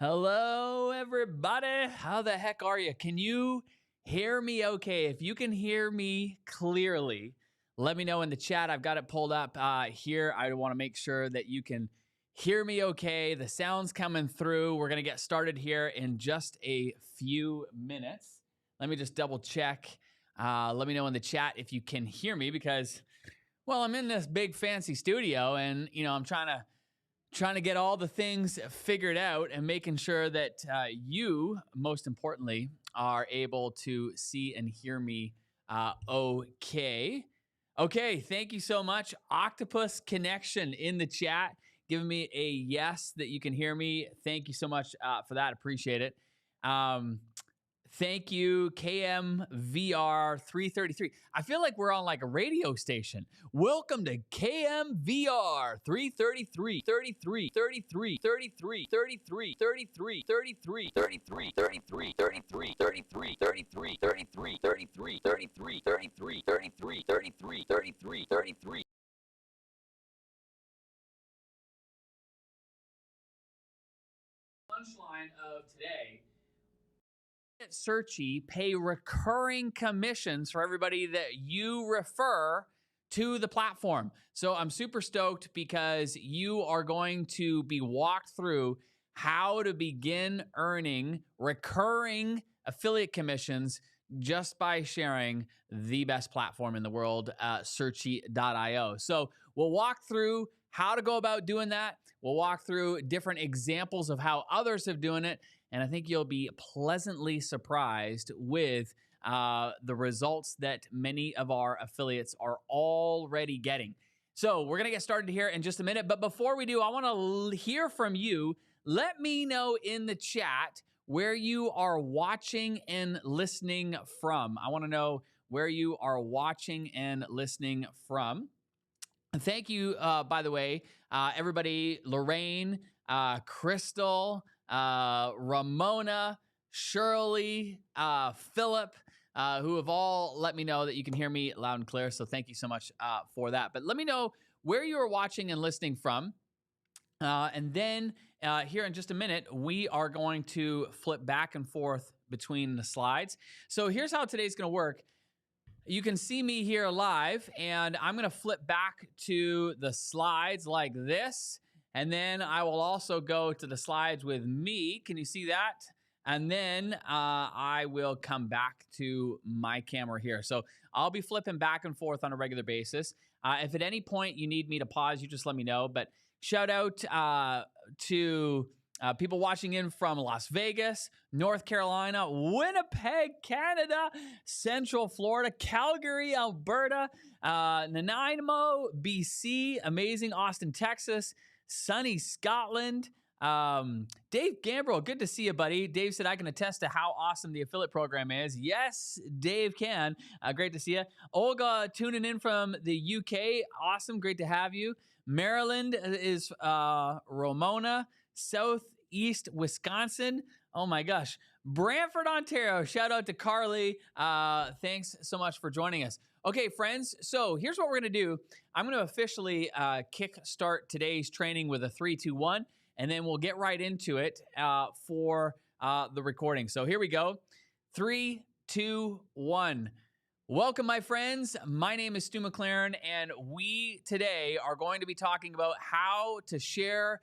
Hello, everybody. How the heck are you? Can you hear me okay? If you can hear me clearly, let me know in the chat. I've got it pulled up here. I want to make sure that you can hear me okay. The sound's coming through. We're going to get started here in just a few minutes. Let me just double check. Let me know in the chat if you can hear me because, well, I'm in this big fancy studio and, I'm trying to get all the things figured out and making sure that you, most importantly, are able to see and hear me okay. Okay, thank you so much. Octopus Connection in the chat, giving me a yes that you can hear me. Thank you so much for that. Appreciate it. Thank you, KMVR 333. I feel like we're on like a radio station. Welcome to KMVR 333, 33, 33, 33, 33, 33, 33, 33, 33, 33, 33, 33, 33, 33, 33, 33, 33, 33, 33, 33. Punchline of today. At Searchie pay recurring commissions for everybody that you refer to the platform. So I'm super stoked because you are going to be walked through how to begin earning recurring affiliate commissions just by sharing the best platform in the world, Searchie.io. So we'll walk through how to go about doing that. We'll walk through different examples of how others have doing it. And I think you'll be pleasantly surprised with the results that many of our affiliates are already getting. So we're going to get started here in just a minute. But before we do, I want to hear from you. Let me know in the chat where you are watching and listening from. I want to know where you are watching and listening from. Thank you, by the way, everybody, Lorraine, Crystal, Ramona, Shirley, Philip, who have all let me know that you can hear me loud and clear. So thank you so much for that. But let me know where you are watching and listening from. And then here in just a minute, we are going to flip back and forth between the slides. So here's how today's going to work. You can see me here live, and I'm going to flip back to the slides like this. And then I will also go to the slides with me. Can you see that? And then I will come back to my camera here. So I'll be flipping back and forth on a regular basis. If at any point you need me to pause, you just let me know. But shout out to people watching in from Las Vegas, North Carolina, Winnipeg, Canada, Central Florida, Calgary, Alberta, Nanaimo, BC, amazing Austin, Texas, sunny Scotland. Dave Gambrill, good to see you, buddy. Dave said I can attest to how awesome the affiliate program is. Yes, Dave can. Great to see you. Olga tuning in from the UK. Awesome. Great to have you. Maryland is Ramona. Southeast Wisconsin. Oh my gosh. Brantford, Ontario. Shout out to Carly. Thanks so much for joining us. Okay, friends. So here's what we're going to do. I'm going to officially kick start today's training with a 3, 2, 1, and then we'll get right into it for the recording. So here we go. 3, 2, 1. Welcome, my friends. My name is Stu McLaren, and we today are going to be talking about how to share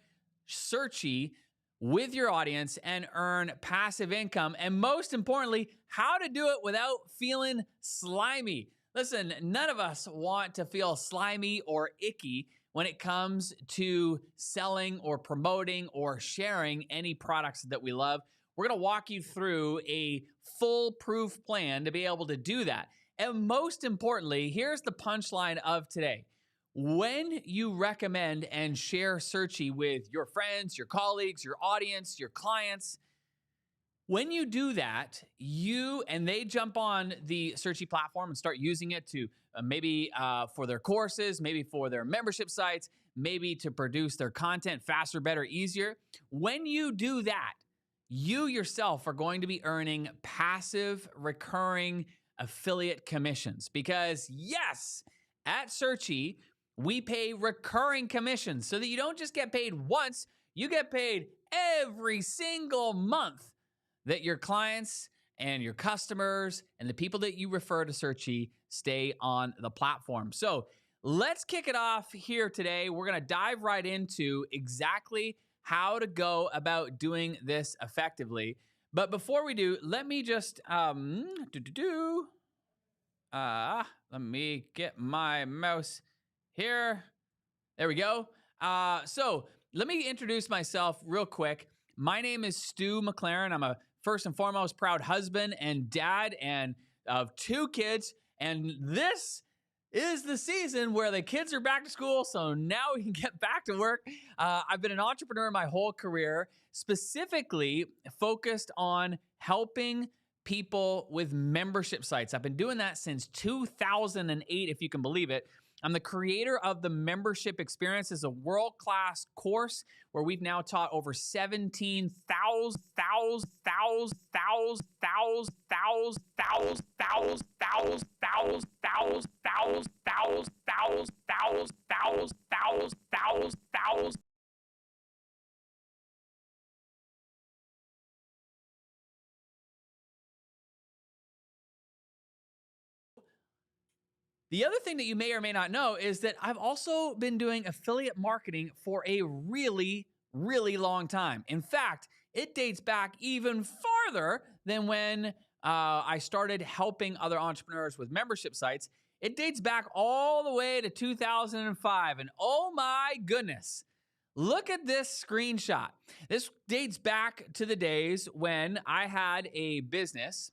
Searchie with your audience and earn passive income. And most importantly, how to do it without feeling slimy. Listen, none of us want to feel slimy or icky when it comes to selling or promoting or sharing any products that we love. We're going to walk you through a foolproof plan to be able to do that. And most importantly, here's the punchline of today. When you recommend and share Searchie with your friends, your colleagues, your audience, your clients, when you do that, and they jump on the Searchie platform and start using it to maybe for their courses, maybe for their membership sites, maybe to produce their content faster, better, easier. When you do that, you yourself are going to be earning passive, recurring affiliate commissions. Because yes, at Searchie, we pay recurring commissions so that you don't just get paid once, you get paid every single month that your clients and your customers and the people that you refer to Searchie stay on the platform. So let's kick it off here today. We're going to dive right into exactly how to go about doing this effectively. But before we do, let me just let me get my mouse here. There we go. So let me introduce myself real quick. My name is Stu McLaren. I'm a first and foremost proud husband and dad and of 2 kids. And this is the season where the kids are back to school. So now we can get back to work. I've been an entrepreneur my whole career, specifically focused on helping people with membership sites. I've been doing that since 2008, if you can believe it. I'm the creator of the Membership Experience. It's a world-class course where we've now taught over 17,000 The other thing that you may or may not know is that I've also been doing affiliate marketing for a really, really long time. In fact, it dates back even farther than when I started helping other entrepreneurs with membership sites. It dates back all the way to 2005. And oh my goodness, look at this screenshot. This dates back to the days when I had a business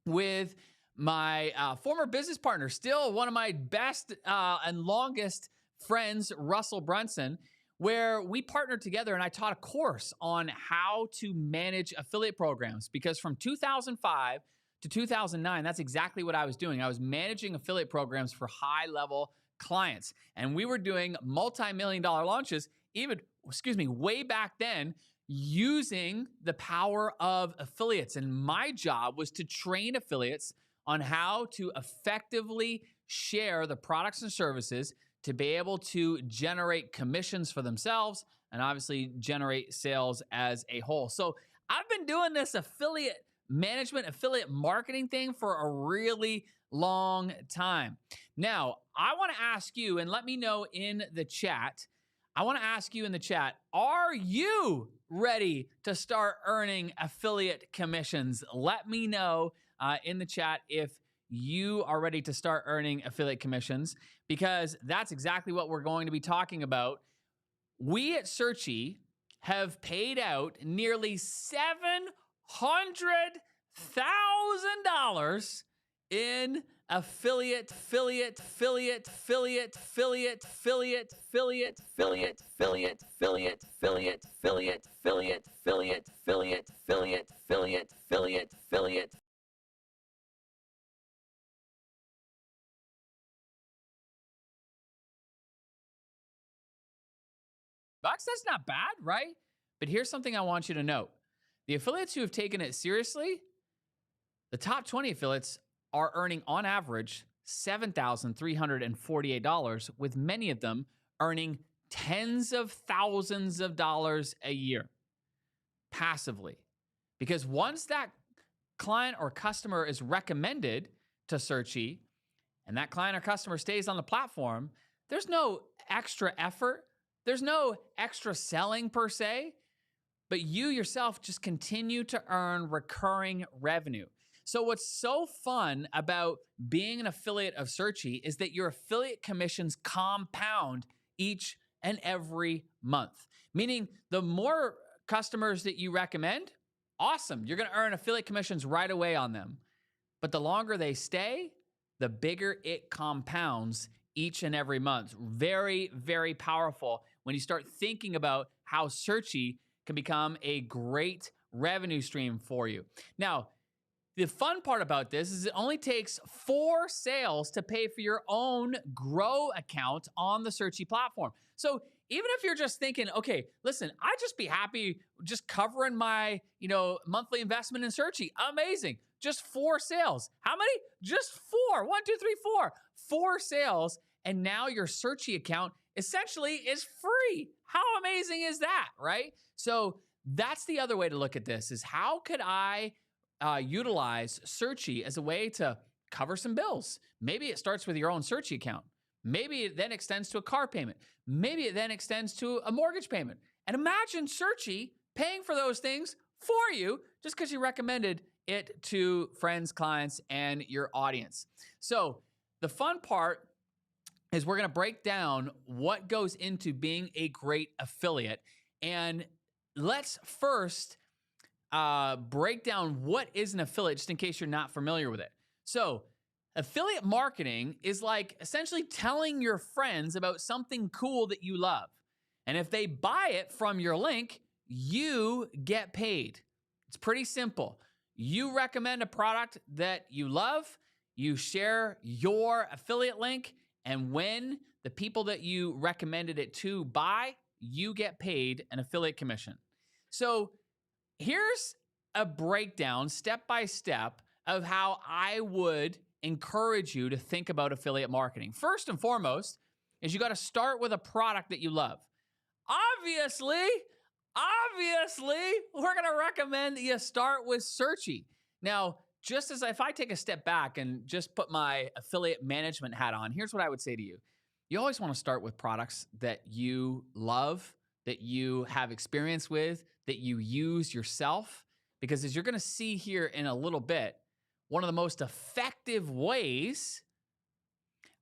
with my former business partner, still one of my best and longest friends, Russell Brunson, where we partnered together and I taught a course on how to manage affiliate programs. Because from 2005 to 2009, that's exactly what I was doing. I was managing affiliate programs for high-level clients. And we were doing multi-million-dollar launches, way back then, using the power of affiliates. And my job was to train affiliates on how to effectively share the products and services to be able to generate commissions for themselves and obviously generate sales as a whole. So I've been doing this affiliate management, affiliate marketing thing for a really long time. Now, I want to ask you, and let me know in the chat, are you ready to start earning affiliate commissions? Let me know in the chat if you are ready to start earning affiliate commissions, because that's exactly what we're going to be talking about. We at Searchie have paid out nearly $700,000 in affiliate bucks. That's not bad, right? But here's something I want you to note. The affiliates who have taken it seriously, the top 20 affiliates are earning on average $7,348, with many of them earning tens of thousands of dollars a year passively. Because once that client or customer is recommended to Searchie and that client or customer stays on the platform, there's no extra effort. There's no extra selling per se, but you yourself just continue to earn recurring revenue. So what's so fun about being an affiliate of Searchie is that your affiliate commissions compound each and every month. Meaning the more customers that you recommend, awesome. You're going to earn affiliate commissions right away on them. But the longer they stay, the bigger it compounds each and every month. Very, very powerful when you start thinking about how Searchie can become a great revenue stream for you. Now, the fun part about this is it only takes 4 sales to pay for your own Grow account on the Searchie platform. So even if you're just thinking, okay, listen, I'd just be happy just covering my, monthly investment in Searchie. Amazing. Just 4 sales. How many? Just 4. 1, 2, 3, 4. 4 sales. And now your Searchie account essentially is free. How amazing is that, right? So that's the other way to look at this is how could I utilize Searchie as a way to cover some bills? Maybe it starts with your own Searchie account. Maybe it then extends to a car payment. Maybe it then extends to a mortgage payment. And imagine Searchie paying for those things for you just because you recommended it to friends, clients, and your audience. So the fun part is we're going to break down what goes into being a great affiliate. And let's first break down what is an affiliate, just in case you're not familiar with it. So affiliate marketing is like essentially telling your friends about something cool that you love. And if they buy it from your link, you get paid. It's pretty simple. You recommend a product that you love, you share your affiliate link, and when the people that you recommended it to buy, you get paid an affiliate commission. So here's a breakdown, step by step, of how I would encourage you to think about affiliate marketing. First and foremost is you got to start with a product that you love. Obviously, we're going to recommend that you start with Searchie. Now, just as if I take a step back and just put my affiliate management hat on, here's what I would say to you. You always want to start with products that you love, that you have experience with, that you use yourself, because as you're going to see here in a little bit, one of the most effective ways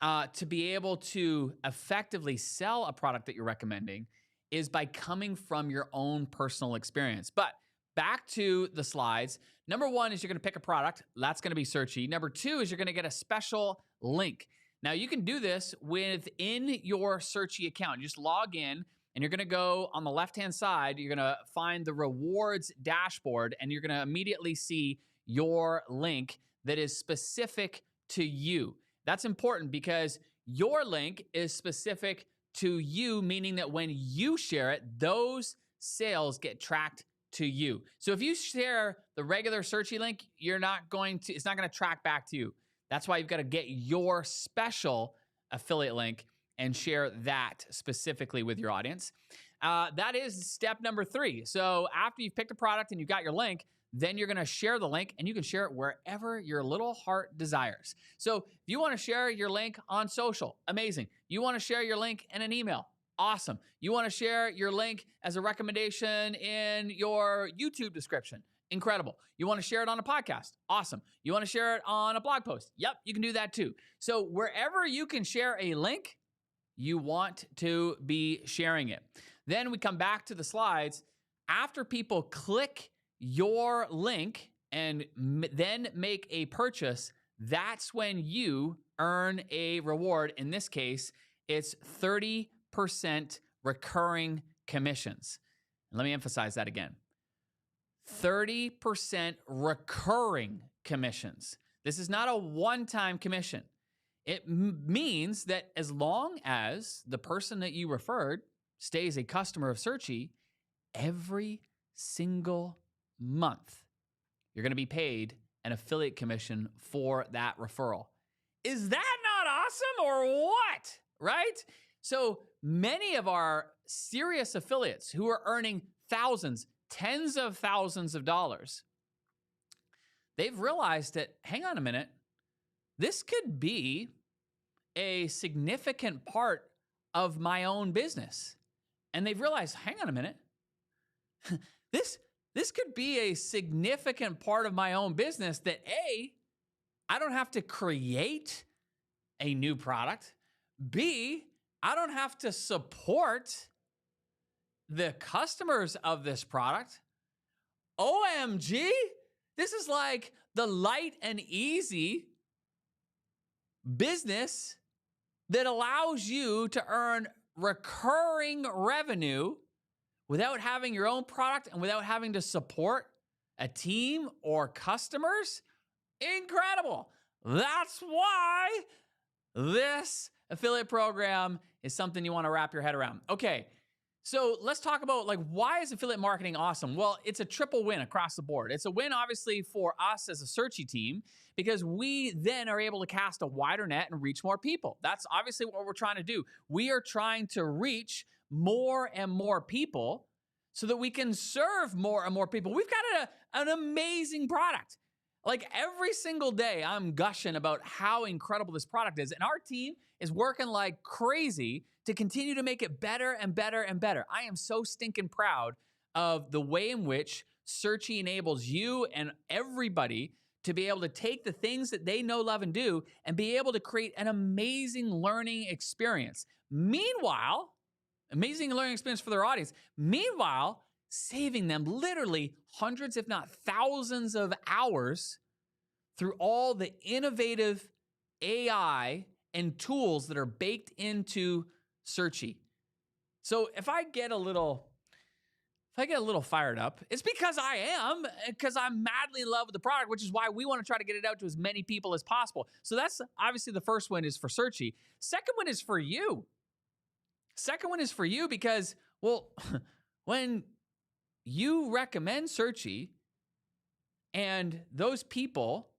to be able to effectively sell a product that you're recommending is by coming from your own personal experience. But back to the slides. Number one is you're going to pick a product. That's going to be Searchie. Number two is you're going to get a special link. Now, you can do this within your Searchie account. You just log in, and you're going to go on the left-hand side. You're going to find the rewards dashboard, and you're going to immediately see your link that is specific to you. That's important because your link is specific to you, meaning that when you share it, those sales get tracked to you. So if you share the regular Searchie link, it's not going to track back to you. That's why you've got to get your special affiliate link and share that specifically with your audience. That is step number 3. So after you've picked a product and you've got your link, then you're going to share the link, and you can share it wherever your little heart desires. So if you want to share your link on social, amazing. You want to share your link in an email, awesome. You want to share your link as a recommendation in your YouTube description, incredible. You want to share it on a podcast, awesome. You want to share it on a blog post, yep, you can do that too. So wherever you can share a link, you want to be sharing it. Then we come back to the slides. After people click your link and then make a purchase, that's when you earn a reward. In this case, it's 30% recurring commissions. Let me emphasize that again. 30% recurring commissions. This is not a one-time commission. It means that as long as the person that you referred stays a customer of Searchie, every single month, you're going to be paid an affiliate commission for that referral. Is that not awesome or what? Right? So many of our serious affiliates who are earning thousands, tens of thousands of dollars, they've realized that, hang on a minute, this could be a significant part of my own business. And they've realized, hang on a minute, this could be a significant part of my own business that A, I don't have to create a new product. B, I don't have to support the customers of this product. OMG, this is like the light and easy business that allows you to earn recurring revenue without having your own product and without having to support a team or customers. Incredible. That's why this affiliate program is something you want to wrap your head around. Okay, so let's talk about why is affiliate marketing awesome? Well, it's a triple win across the board. It's a win, obviously, for us as a Searchie team because we then are able to cast a wider net and reach more people. That's obviously what we're trying to do. We are trying to reach more and more people so that we can serve more and more people. We've got an amazing product. Like every single day, I'm gushing about how incredible this product is. And our team is working like crazy to continue to make it better and better and better. I am so stinking proud of the way in which Searchie enables you and everybody to be able to take the things that they know, love, and do and be able to create an amazing learning experience. Meanwhile, amazing learning experience for their audience. Meanwhile, saving them literally hundreds, if not thousands of hours through all the innovative AI and tools that are baked into Searchie. So if I get a little fired up, it's because I'm madly in love with the product, which is why we want to try to get it out to as many people as possible. So that's obviously the first one is for Searchie. Second one is for you. Second one is for you because, well, when you recommend Searchie and those people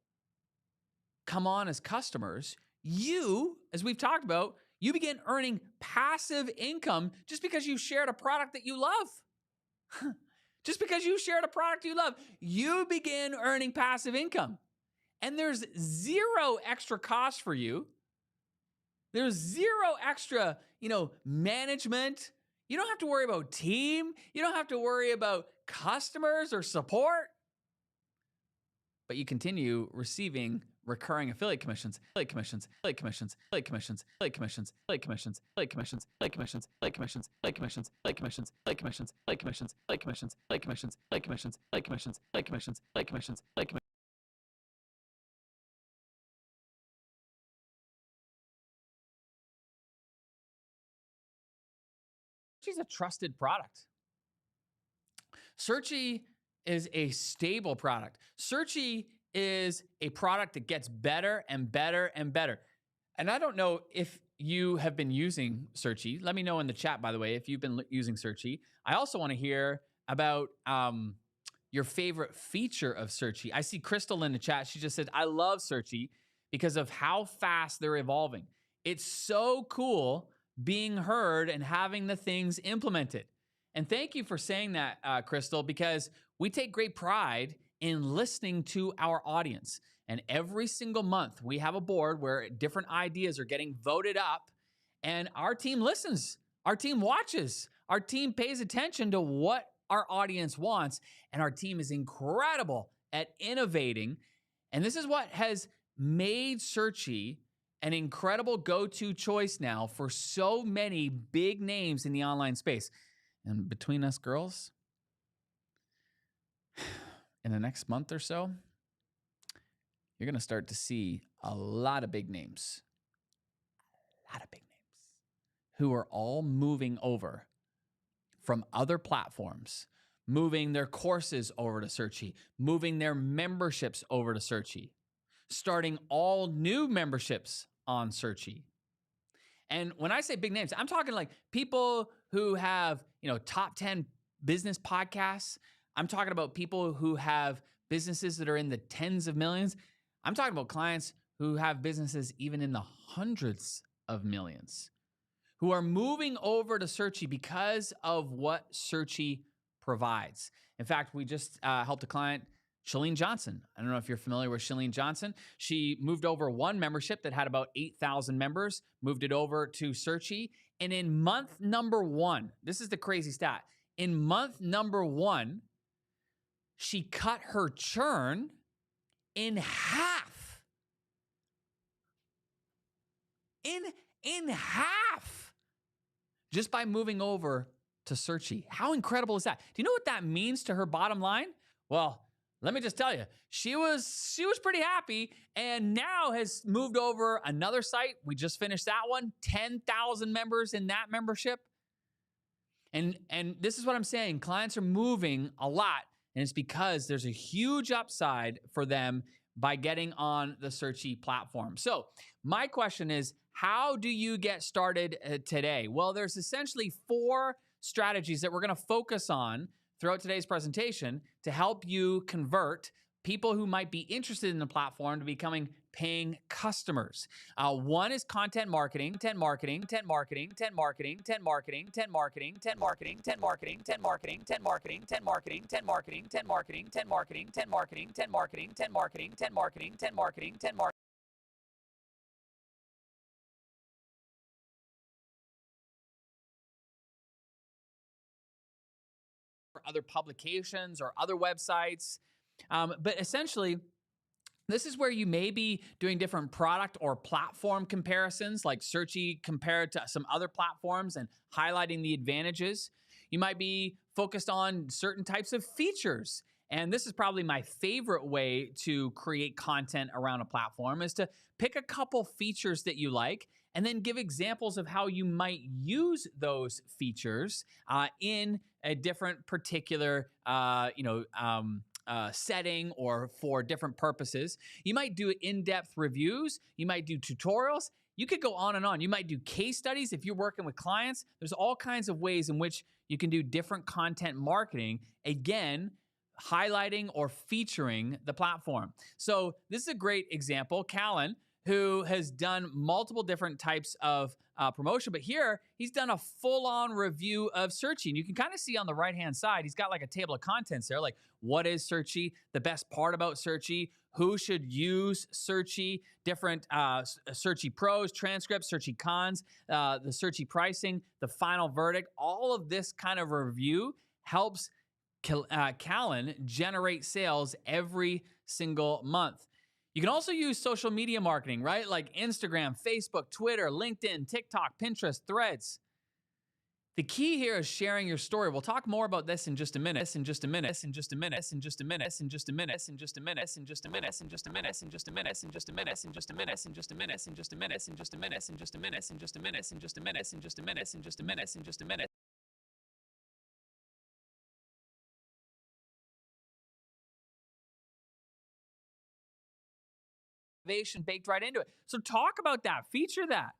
come on as customers, you, as we've talked about, you begin earning passive income just because you shared a product that you love. Just because you shared a product you love, you begin earning passive income. And there's zero extra cost for you. There's zero extra, management. You don't have to worry about team. You don't have to worry about customers or support. But you continue receiving recurring affiliate commissions, affiliate commissions, affiliate commissions, affiliate commissions, affiliate commissions, affiliate commissions, affiliate commissions, affiliate commissions, affiliate commissions, affiliate commissions, affiliate commissions, affiliate commissions, affiliate commissions, affiliate commissions, affiliate commissions, affiliate commissions, affiliate commissions, affiliate commissions, affiliate commissions, affiliate commissions. Searchie's a trusted product. Searchie is a stable product. Searchie is a product that gets better and better and better. And I don't know if you have been using Searchie. Let me know in the chat, by the way, if you've been using Searchie. I also want to hear about your favorite feature of Searchie. I see Crystal in the chat. She just said, I love Searchie because of how fast they're evolving. It's so cool being heard and having the things implemented. And thank you for saying that, Crystal, because we take great pride in listening to our audience. And every single month, we have a board where different ideas are getting voted up, and our team listens, our team watches, our team pays attention to what our audience wants, and our team is incredible at innovating. And this is what has made Searchie an incredible go-to choice now for so many big names in the online space. And between us girls, in the next month or so, you're going to start to see a lot of big names, who are all moving over from other platforms, moving their courses over to Searchie, moving their memberships over to Searchie, starting all new memberships on Searchie. And when I say big names, I'm talking like people who have, top 10 business podcasts. I'm talking about people who have businesses that are in the tens of millions. I'm talking about clients who have businesses even in the hundreds of millions, who are moving over to Searchie because of what Searchie provides. In fact, we just helped a client, Shalene Johnson. I don't know if you're familiar with Shalene Johnson. She moved over one membership that had about 8,000 members, moved it over to Searchie. And in month number 1, this is the crazy stat. In month number 1, she cut her churn in half. In half. Just by moving over to Searchie. How incredible is that? Do you know what that means to her bottom line? Well, let me just tell you, she was pretty happy and now has moved over another site. We just finished that one, 10,000 members in that membership. And this is what I'm saying. Clients are moving a lot, and it's because there's a huge upside for them by getting on the Searchie platform. So my question is, how do you get started today? Well, there's essentially 4 strategies that we're going to focus on throughout today's presentation to help you convert people who might be interested in the platform to becoming paying customers. One is content marketing, content marketing, content marketing, content marketing, content marketing, content marketing, content marketing, content marketing, content marketing, content marketing, content marketing, content marketing, content marketing, content marketing, content marketing, content marketing, content marketing, content marketing, content marketing, content marketing. For other publications or other websites. But essentially, this is where you may be doing different product or platform comparisons, like Searchie compared to some other platforms and highlighting the advantages. You might be focused on certain types of features. And this is probably my favorite way to create content around a platform is to pick a couple features that you like and then give examples of how you might use those features in a different particular, setting or for different purposes. You might do in-depth reviews. You might do tutorials. You could go on and on. You might do case studies if you're working with clients. There's all kinds of ways in which you can do different content marketing, again, highlighting or featuring the platform. So this is a great example. Callan, who has done multiple different types of promotion, but here he's done a full-on review of Searchie. And you can kind of see on the right-hand side, he's got like a table of contents there, like what is Searchie, the best part about Searchie, who should use Searchie, different Searchie pros, transcripts, Searchie cons, the Searchie pricing, the final verdict. All of this kind of review helps Callan generate sales every single month. You can also use social media marketing, right? Like Instagram, Facebook, Twitter, LinkedIn, TikTok, Pinterest, Threads. The key here is sharing your story. We'll talk more about this in just a minute. In just a minute. In just a minute. In just a minute. In just a minute. In just a minute. In just a minute. In just a minute. In just a minute. In just a minute. In just a minute. In just a minute. In just a minute. In just a minute. In just a minute. In just a minute. In just a minute. In just a minute. In just a minute. In just a minute. Baked right into it. So talk about that, feature that.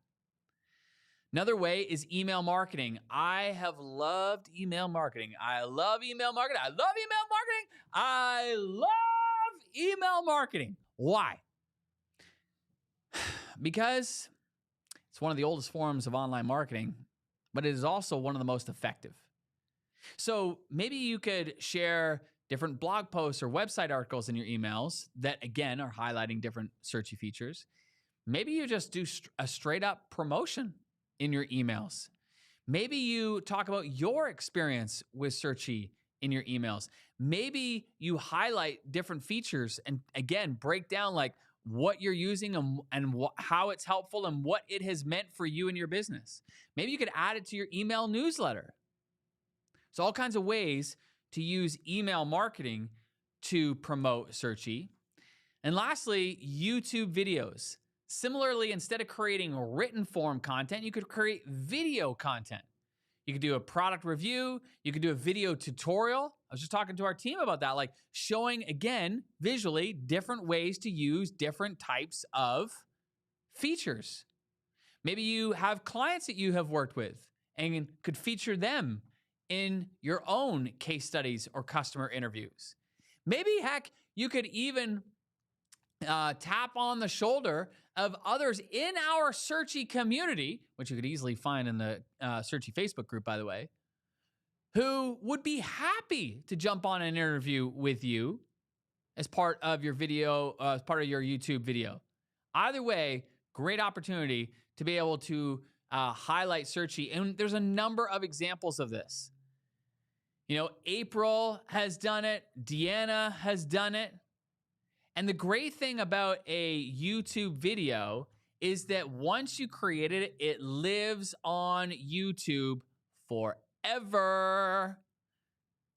Another way is email marketing. I have loved email marketing. I love email marketing. I love email marketing. I love email marketing. Why? Because it's one of the oldest forms of online marketing, but it is also one of the most effective. So maybe you could share different blog posts or website articles in your emails that, again, are highlighting different Searchie features. Maybe you just do a straight up promotion in your emails. Maybe you talk about your experience with Searchie in your emails. Maybe you highlight different features and, again, break down like what you're using and how it's helpful and what it has meant for you and your business. Maybe you could add it to your email newsletter. So all kinds of ways to use email marketing to promote Searchie. And lastly, YouTube videos. Similarly, instead of creating written form content, you could create video content. You could do a product review. You could do a video tutorial. I was just talking to our team about that, like showing, again, visually different ways to use different types of features. Maybe you have clients that you have worked with and could feature them in your own case studies or customer interviews. Maybe, heck, you could even tap on the shoulder of others in our Searchie community, which you could easily find in the Searchie Facebook group, by the way, who would be happy to jump on an interview with you as part of your video, as part of your YouTube video. Either way, great opportunity to be able to highlight Searchie. And there's a number of examples of this. You know, April has done it. Deanna has done it. And the great thing about a YouTube video is that once you create it, it lives on YouTube forever.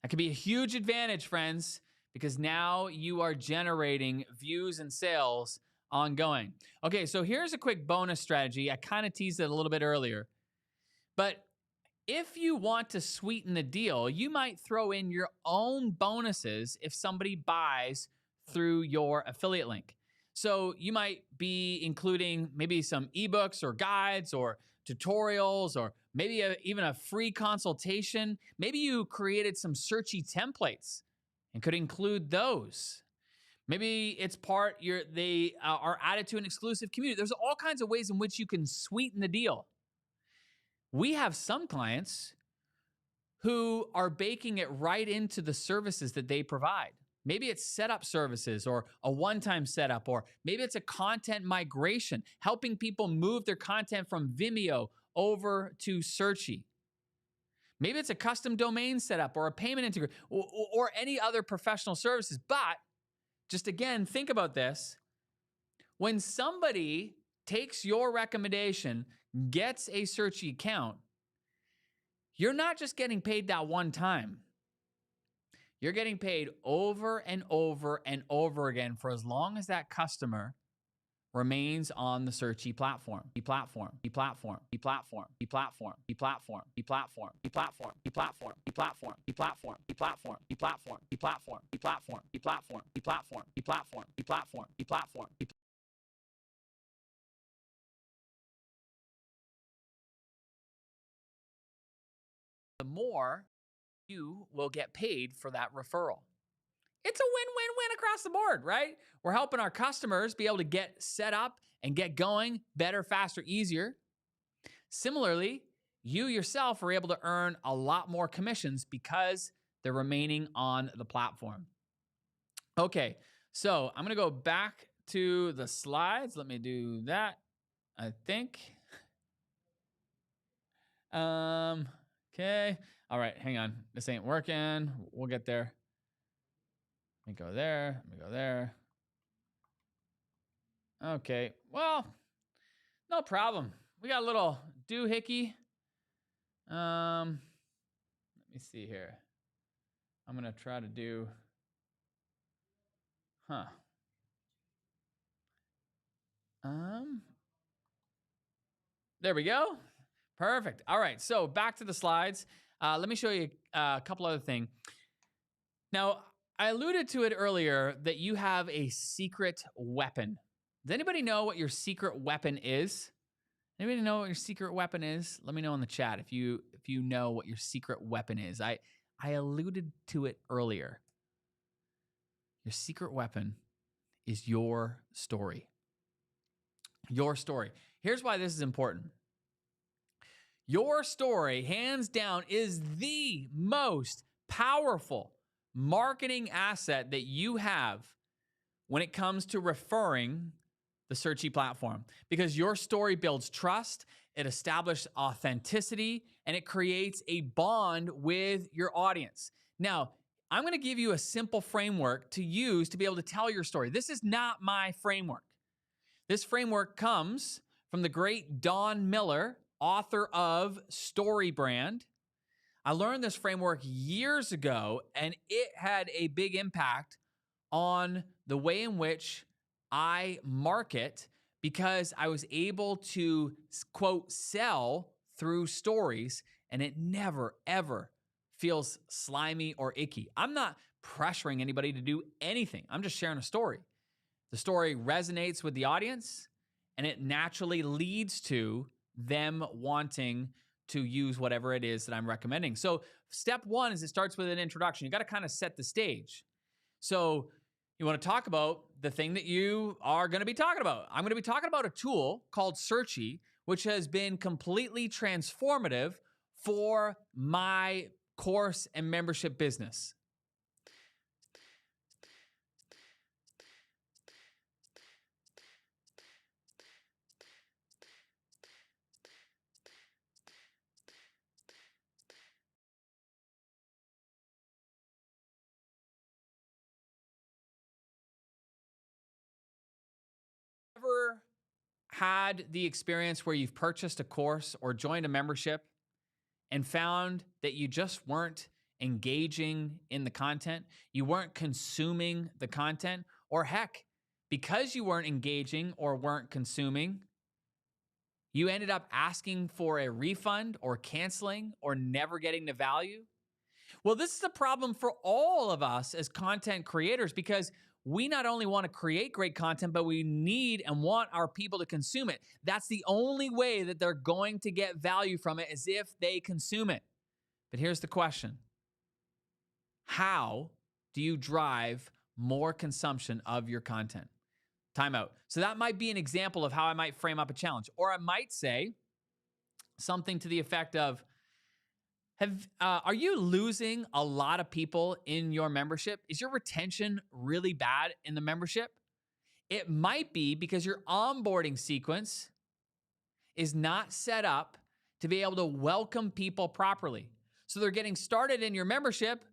That could be a huge advantage, friends, because now you are generating views and sales ongoing. Okay, so here's a quick bonus strategy. I kind of teased it a little bit earlier. But if you want to sweeten the deal, you might throw in your own bonuses if somebody buys through your affiliate link. So you might be including maybe some ebooks or guides or tutorials or maybe even a free consultation. Maybe you created some Searchie templates and could include those. Maybe it's they are added to an exclusive community. There's all kinds of ways in which you can sweeten the deal. We have some clients who are baking it right into the services that they provide. Maybe it's setup services or a one-time setup, or maybe it's a content migration, helping people move their content from Vimeo over to Searchie. Maybe it's a custom domain setup or a payment integration or any other professional services. But just again, think about this. When somebody takes your recommendation, gets a Searchie account, you're not just getting paid that one time. You're getting paid over and over and over again for as long as that customer remains on the Searchie platform. The more you will get paid for that referral. It's a win-win-win across the board, right? We're helping our customers be able to get set up and get going better, faster, easier. Similarly, you yourself are able to earn a lot more commissions because they're remaining on the platform. Okay, so I'm going to go back to the slides. Let me do that, I think. Okay. All right, hang on. This ain't working. We'll get there. Let me go there. Let me go there. Okay. Well, no problem. We got a little doohickey. Let me see here. I'm gonna try to do. There we go. Perfect. All right. So back to the slides. Let me show you a couple other things. Now, I alluded to it earlier that you have a secret weapon. Does anybody know what your secret weapon is? Anybody know what your secret weapon is? Let me know in the chat if you know what your secret weapon is. I alluded to it earlier. Your secret weapon is your story. Your story. Here's why this is important. Your story, hands down, is the most powerful marketing asset that you have when it comes to referring the Searchie platform, because your story builds trust, it establishes authenticity, and it creates a bond with your audience. Now, I'm going to give you a simple framework to use to be able to tell your story. This is not my framework. This framework comes from the great Don Miller, author of Story Brand. I learned this framework years ago, and it had a big impact on the way in which I market, because I was able to, quote, sell through stories, and it never, ever feels slimy or icky. I'm not pressuring anybody to do anything. I'm just sharing a story. The story resonates with the audience, and it naturally leads to them wanting to use whatever it is that I'm recommending. So step one is it starts with an introduction. You got to kind of set the stage. So you want to talk about the thing that you are going to be talking about. I'm going to be talking about a tool called Searchie, which has been completely transformative for my course and membership business. Ever had the experience where you've purchased a course or joined a membership and found that you just weren't engaging in the content, you weren't consuming the content, or heck, because you weren't engaging or weren't consuming, you ended up asking for a refund or canceling or never getting the value? Well, this is a problem for all of us as content creators, because we not only want to create great content, but we need and want our people to consume it. That's the only way that they're going to get value from it, is if they consume it. But here's the question. How do you drive more consumption of your content. Timeout. So that might be an example of how I might frame up a challenge. Or I might say something to the effect of, are you losing a lot of people in your membership? Is your retention really bad in the membership? It might be because your onboarding sequence is not set up to be able to welcome people properly. So they're getting started in your membership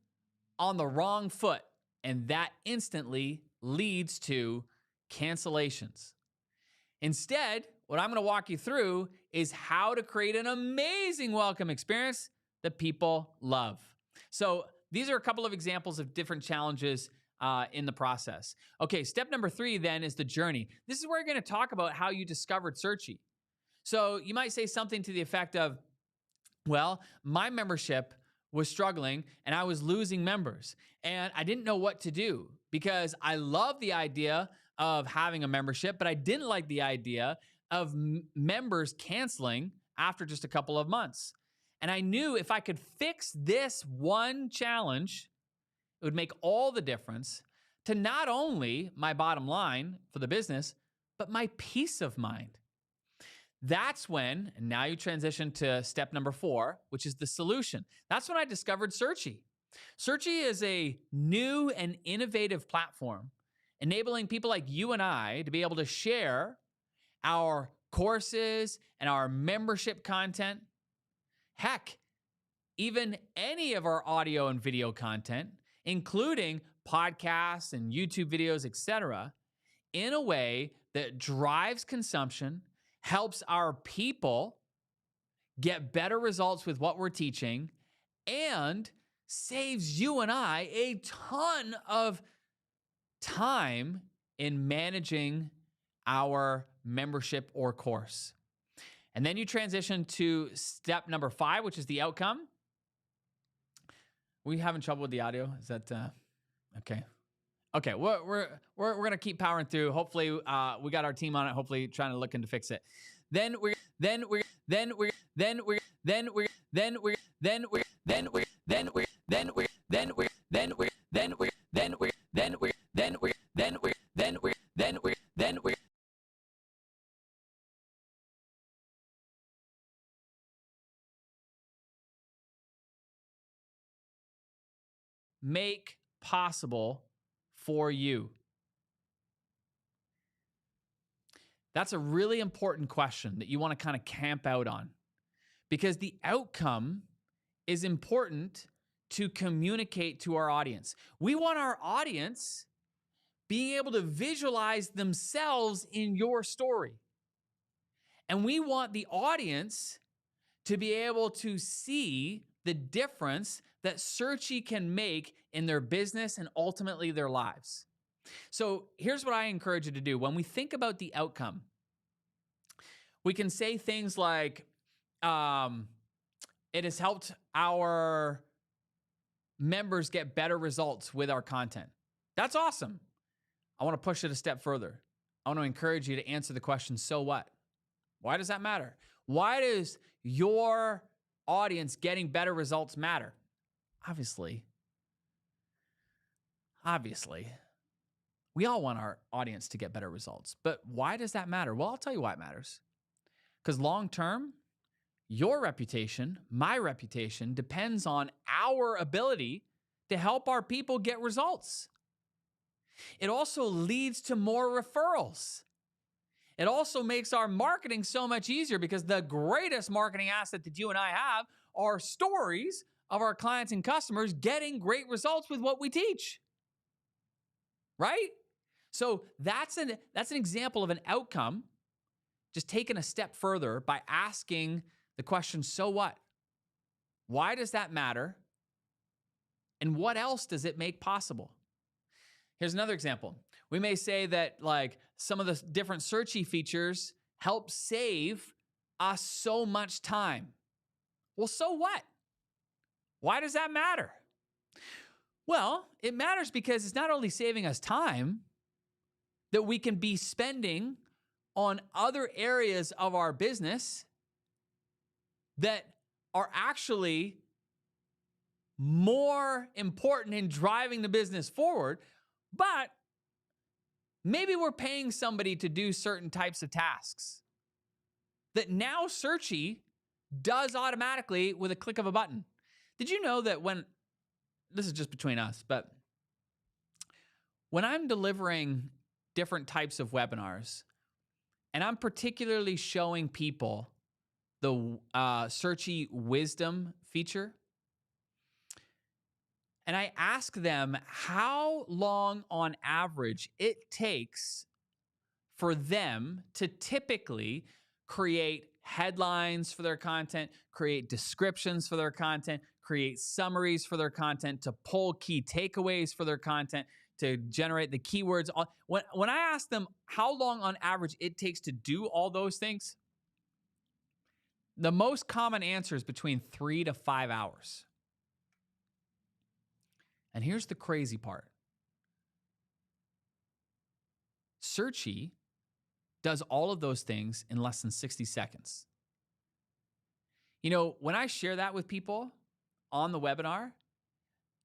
on the wrong foot, and that instantly leads to cancellations. Instead, what I'm going to walk you through is how to create an amazing welcome experience that people love. So these are a couple of examples of different challenges in the process. Okay, step number 3 then is the journey. This is where you're going to talk about how you discovered Searchie. So you might say something to the effect of, well, my membership was struggling and I was losing members and I didn't know what to do because I love the idea of having a membership, but I didn't like the idea of members canceling after just a couple of months. And I knew if I could fix this one challenge, it would make all the difference to not only my bottom line for the business, but my peace of mind. That's when, and now you transition to step number 4, which is the solution. That's when I discovered Searchie. Searchie is a new and innovative platform enabling people like you and I to be able to share our courses and our membership content. Heck, even any of our audio and video content, including podcasts and YouTube videos, etc., in a way that drives consumption, helps our people get better results with what we're teaching, and saves you and I a ton of time in managing our membership or course. And then you transition to step number 5, which is the outcome. We having trouble with the audio? Is that okay? Okay, we're gonna keep powering through. Hopefully, we got our team on it. Hopefully, trying to look into fix it. Make possible for you? That's a really important question that you want to kind of camp out on, because the outcome is important to communicate to our audience. We want our audience being able to visualize themselves in your story. And we want the audience to be able to see the difference that Searchie can make in their business and ultimately their lives. So here's what I encourage you to do. When we think about the outcome, we can say things like, it has helped our members get better results with our content. That's awesome. I want to push it a step further. I want to encourage you to answer the question, so what? Why does that matter? Why does your audience getting better results matter? Obviously, we all want our audience to get better results. But why does that matter? Well, I'll tell you why it matters. Because long term, your reputation, my reputation, depends on our ability to help our people get results. It also leads to more referrals. It also makes our marketing so much easier, because the greatest marketing asset that you and I have are stories of our clients and customers getting great results with what we teach. Right? So that's an example of an outcome just taken a step further by asking the question, so what? Why does that matter? And what else does it make possible? Here's another example. We may say that like some of the different Searchie features help save us so much time. Well, so what? Why does that matter? Well, it matters because it's not only saving us time that we can be spending on other areas of our business that are actually more important in driving the business forward. But maybe we're paying somebody to do certain types of tasks that now Searchie does automatically with a click of a button. Did you know that this is just between us, but when I'm delivering different types of webinars and I'm particularly showing people the Searchie wisdom feature, and I ask them how long on average it takes for them to typically create headlines for their content, create descriptions for their content, create summaries for their content, to pull key takeaways for their content, to generate the keywords. When I ask them how long on average it takes to do all those things, the most common answer is between 3 to 5 hours. And here's the crazy part. Searchie does all of those things in less than 60 seconds. You know, when I share that with people on the webinar,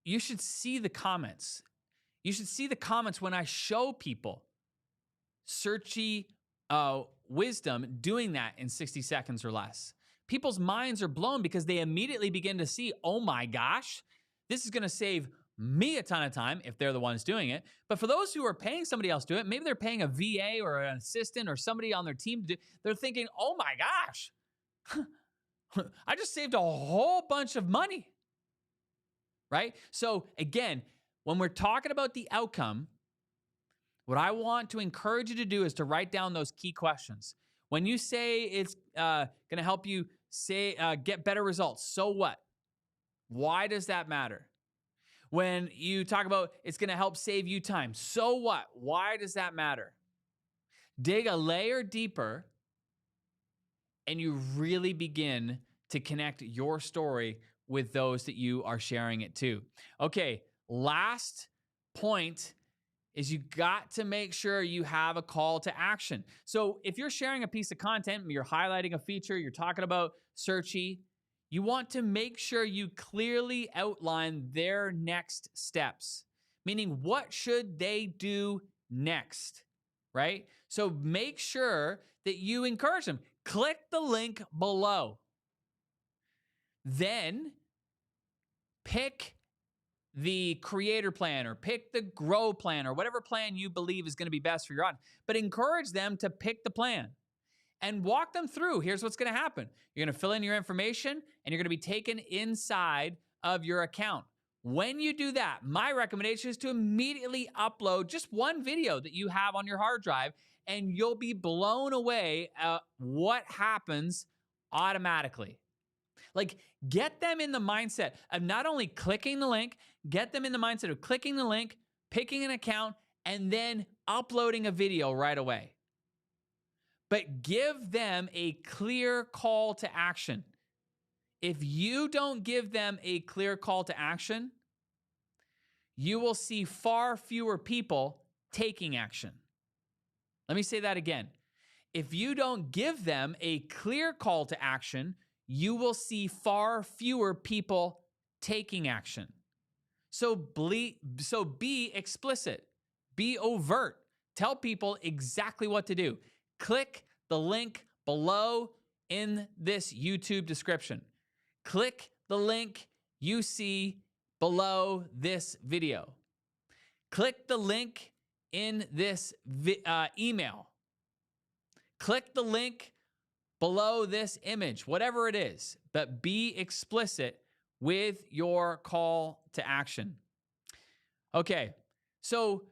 you should see the comments. You should see the comments when I show people Searchie wisdom doing that in 60 seconds or less. People's minds are blown because they immediately begin to see, oh my gosh, this is going to save me a ton of time if they're the ones doing it. But for those who are paying somebody else to do it, maybe they're paying a VA or an assistant or somebody on their team to do it. They're thinking, oh my gosh, I just saved a whole bunch of money, right? So again, when we're talking about the outcome, what I want to encourage you to do is to write down those key questions. When you say it's going to help you get better results, so what? Why does that matter? When you talk about it's going to help save you time, so what? Why does that matter? Dig a layer deeper, and you really begin to connect your story with those that you are sharing it to. Okay, last point is you got to make sure you have a call to action. So if you're sharing a piece of content, you're highlighting a feature, you're talking about Searchie, you want to make sure you clearly outline their next steps, meaning what should they do next, right? So make sure that you encourage them. Click the link below. Then pick the creator plan or pick the grow plan or whatever plan you believe is going to be best for your audience. But encourage them to pick the plan and walk them through. Here's what's going to happen. You're going to fill in your information and you're going to be taken inside of your account. When you do that, my recommendation is to immediately upload just one video that you have on your hard drive, and you'll be blown away at what happens automatically. Like, get them in the mindset of not only clicking the link, get them in the mindset of clicking the link, picking an account, and then uploading a video right away. But give them a clear call to action. If you don't give them a clear call to action, you will see far fewer people taking action. Let me say that again. If you don't give them a clear call to action, you will see far fewer people taking action. So be explicit, be overt, tell people exactly what to do. Click the link below in this YouTube description. Click the link you see below this video. Click the link in this email. Click the link below this image, whatever it is, but be explicit with your call to action. Okay, so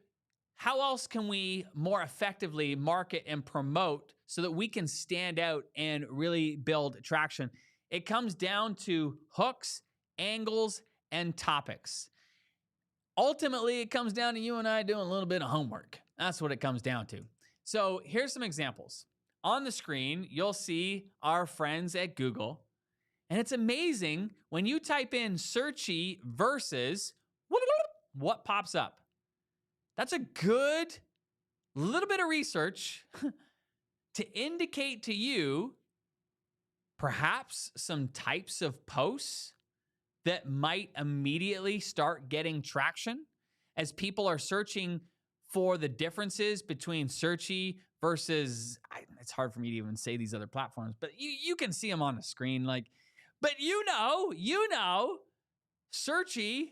how else can we more effectively market and promote so that we can stand out and really build traction? It comes down to hooks, angles, and topics. Ultimately, it comes down to you and I doing a little bit of homework. That's what it comes down to. So here's some examples. On the screen, you'll see our friends at Google. And it's amazing when you type in Searchie versus what pops up. That's a good little bit of research to indicate to you perhaps some types of posts that might immediately start getting traction. as people are searching for the differences between Searchie versus, it's hard for me to even say these other platforms, but you can see them on the screen. But Searchie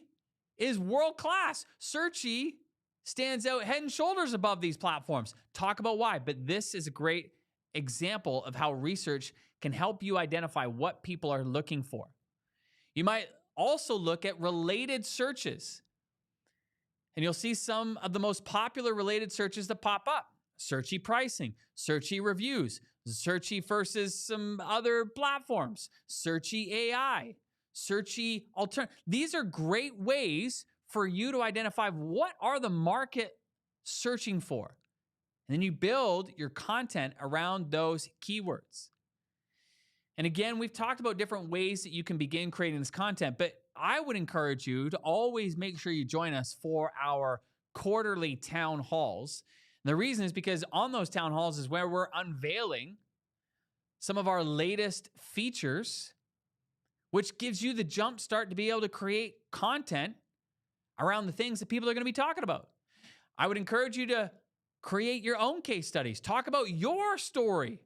is world class. Searchie stands out head and shoulders above these platforms. Talk about why. But this is a great example of how research can help you identify what people are looking for. You might also look at related searches, and you'll see some of the most popular related searches that pop up. Searchie pricing, Searchie reviews, Searchie versus some other platforms, Searchie AI, Searchie alternative. These are great ways for you to identify what are the market searching for. And then you build your content around those keywords. And again, we've talked about different ways that you can begin creating this content, but I would encourage you to always make sure you join us for our quarterly town halls. And the reason is because on those town halls is where we're unveiling some of our latest features, which gives you the jump start to be able to create content around the things that people are going to be talking about. I would encourage you to create your own case studies. Talk about your story,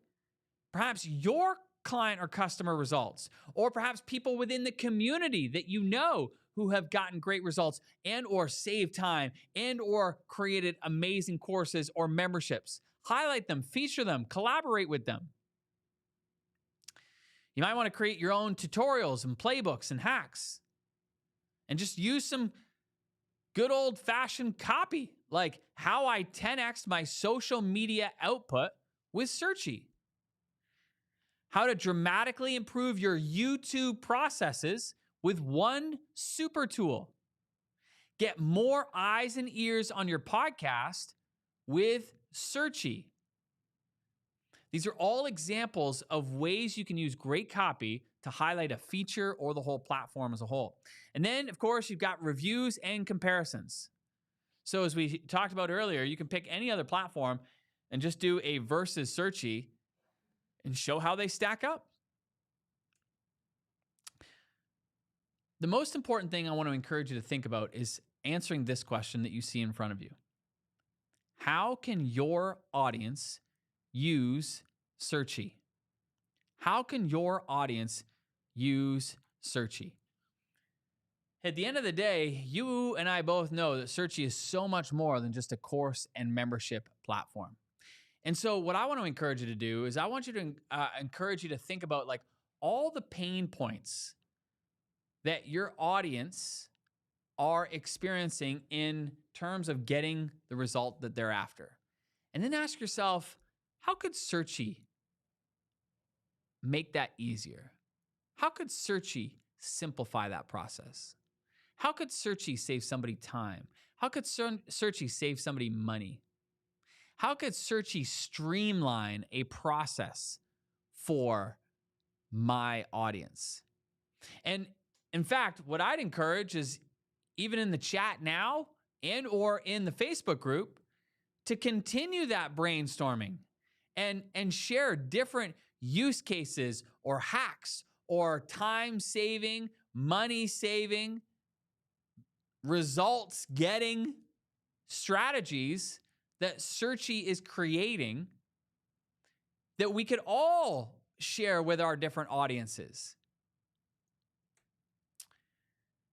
perhaps your client or customer results, or perhaps people within the community that you know who have gotten great results and or saved time and or created amazing courses or memberships. Highlight them, feature them, collaborate with them. You might want to create your own tutorials and playbooks and hacks and just use some good old-fashioned copy, like how I 10x'd my social media output with Searchie. How to dramatically improve your YouTube processes with one super tool. Get more eyes and ears on your podcast with Searchie. These are all examples of ways you can use great copy to highlight a feature or the whole platform as a whole. And then, of course, you've got reviews and comparisons. So as we talked about earlier, you can pick any other platform and just do a versus Searchie and show how they stack up. The most important thing I want to encourage you to think about is answering this question that you see in front of you. How can your audience use Searchie? How can your audience use Searchie? At the end of the day, you and I both know that Searchie is so much more than just a course and membership platform. And so what I want to encourage you to do is I want you to encourage you to think about like all the pain points that your audience are experiencing in terms of getting the result that they're after. And then ask yourself, how could Searchie make that easier? How could Searchie simplify that process? How could Searchie save somebody time? How could Searchie save somebody money? How could Searchie streamline a process for my audience? And in fact, what I'd encourage is even in the chat now and or in the Facebook group to continue that brainstorming and share different use cases or hacks or time saving, money saving, results getting strategies that Searchie is creating that we could all share with our different audiences.